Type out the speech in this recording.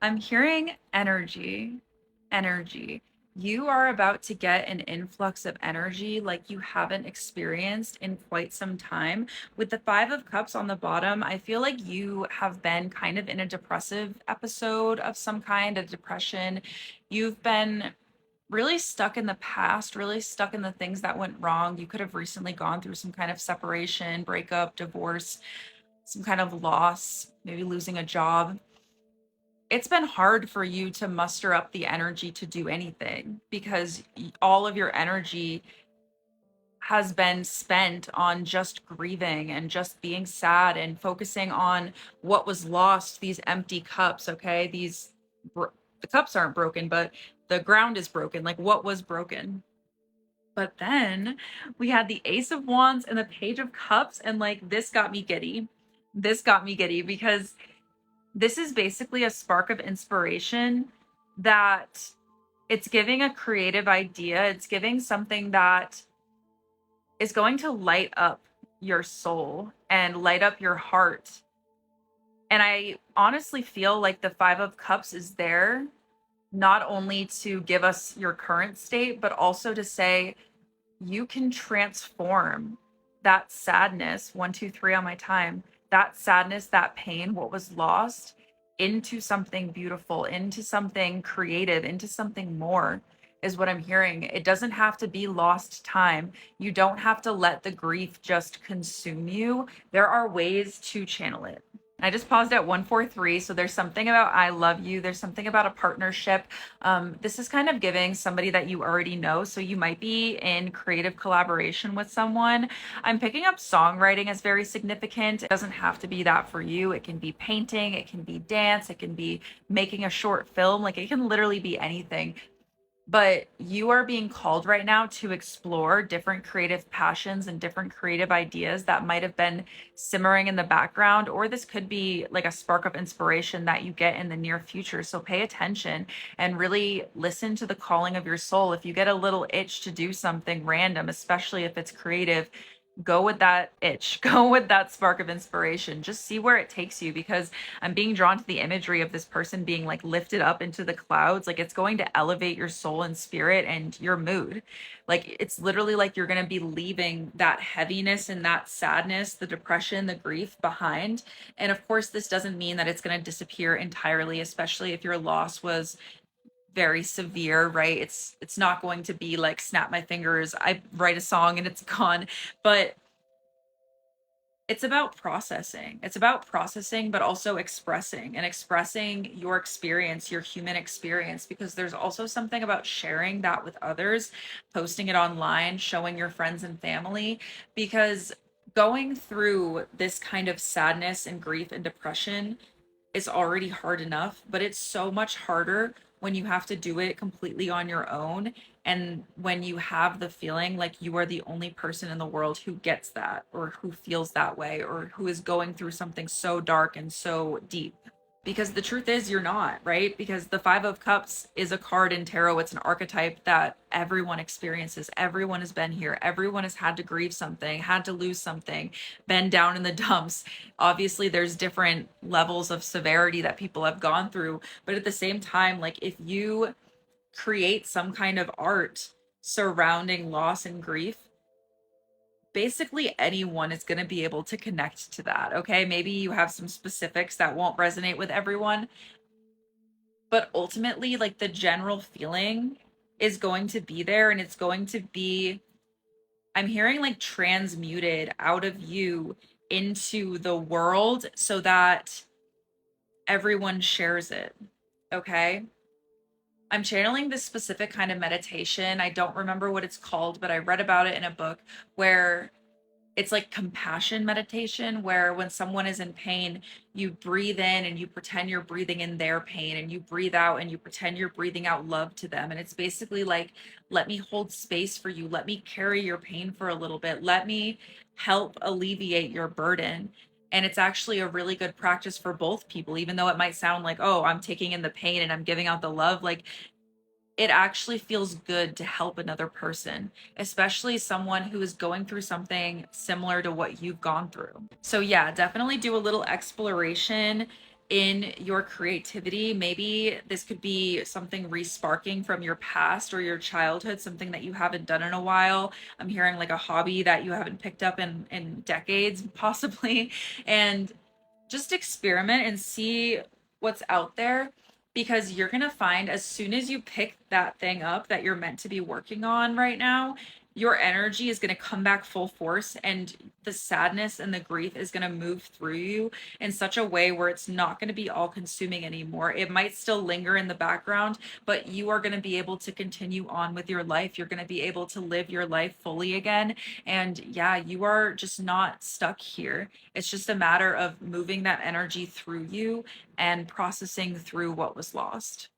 I'm hearing energy, energy. You are about to get an influx of energy like you haven't experienced in quite some time. With the Five of Cups on the bottom, I feel like you have been kind of in a depressive episode of some kind, a depression. You've been really stuck in the past, really stuck in the things that went wrong. You could have recently gone through some kind of separation, breakup, divorce, some kind of loss, maybe losing a job. It's been hard for you to muster up the energy to do anything because all of your energy has been spent on just grieving and just being sad and focusing on what was lost, these empty cups, okay? The cups aren't broken, but the ground is broken. Like what was broken? But then we had the Ace of Wands and the Page of Cups, and like this got me giddy. This got me giddy because this is basically a spark of inspiration that it's giving a creative idea. It's giving something that is going to light up your soul and light up your heart. And I honestly feel like the Five of Cups is there not only to give us your current state, but also to say you can transform that sadness, 1, 2, 3 on my time, that sadness, that pain, what was lost, into something beautiful, into something creative, into something more, is what I'm hearing. It doesn't have to be lost time. You don't have to let the grief just consume you. There are ways to channel it. I just paused at 143. So there's something about I love you. There's something about a partnership. This is kind of giving somebody that you already know. So you might be in creative collaboration with someone. I'm picking up songwriting as very significant. It doesn't have to be that for you. It can be painting, it can be dance, it can be making a short film. Like it can literally be anything, but you are being called right now to explore different creative passions and different creative ideas that might have been simmering in the background, or this could be like a spark of inspiration that you get in the near future. So pay attention and really listen to the calling of your soul. If you get a little itch to do something random, especially if it's creative, go with that itch, go with that spark of inspiration. Just see where it takes you, because I'm being drawn to the imagery of this person being like lifted up into the clouds. Like it's going to elevate your soul and spirit and your mood. Like it's literally like you're going to be leaving that heaviness and that sadness, the depression, the grief behind. And of course, this doesn't mean that it's going to disappear entirely, especially if your loss was very severe, right? It's not going to be like snap my fingers, I write a song and it's gone. But it's about processing. It's about processing, but also expressing and expressing your experience, your human experience, because there's also something about sharing that with others, posting it online, showing your friends and family, because going through this kind of sadness and grief and depression is already hard enough, but it's so much harder when you have to do it completely on your own. And when you have the feeling like you are the only person in the world who gets that, or who feels that way, or who is going through something so dark and so deep. Because the truth is, you're not, right? Because the Five of Cups is a card in tarot. It's an archetype that everyone experiences. Everyone has been here. Everyone has had to grieve something, had to lose something, been down in the dumps. Obviously, there's different levels of severity that people have gone through. But at the same time, like if you create some kind of art surrounding loss and grief, basically anyone is going to be able to connect to that. Okay. Maybe you have some specifics that won't resonate with everyone, but ultimately, like the general feeling is going to be there, and it's going to be, I'm hearing like transmuted out of you into the world so that everyone shares it. Okay. I'm channeling this specific kind of meditation. I don't remember what it's called, but I read about it in a book where it's like compassion meditation, where when someone is in pain, you breathe in and you pretend you're breathing in their pain, and you breathe out and you pretend you're breathing out love to them. And it's basically like, let me hold space for you. Let me carry your pain for a little bit. Let me help alleviate your burden. And it's actually a really good practice for both people, even though it might sound like, oh, I'm taking in the pain and I'm giving out the love. Like it actually feels good to help another person, especially someone who is going through something similar to what you've gone through. So, yeah, definitely do a little exploration in your creativity. Maybe this could be something resparking from your past or your childhood, something that you haven't done in a while. I'm hearing like a hobby that you haven't picked up in decades, possibly. And just experiment and see what's out there, because you're going to find as soon as you pick that thing up that you're meant to be working on right now, your energy is going to come back full force, and the sadness and the grief is going to move through you in such a way where it's not going to be all consuming anymore. It might still linger in the background, but you are going to be able to continue on with your life. You're going to be able to live your life fully again. And yeah, you are just not stuck here. It's just a matter of moving that energy through you and processing through what was lost.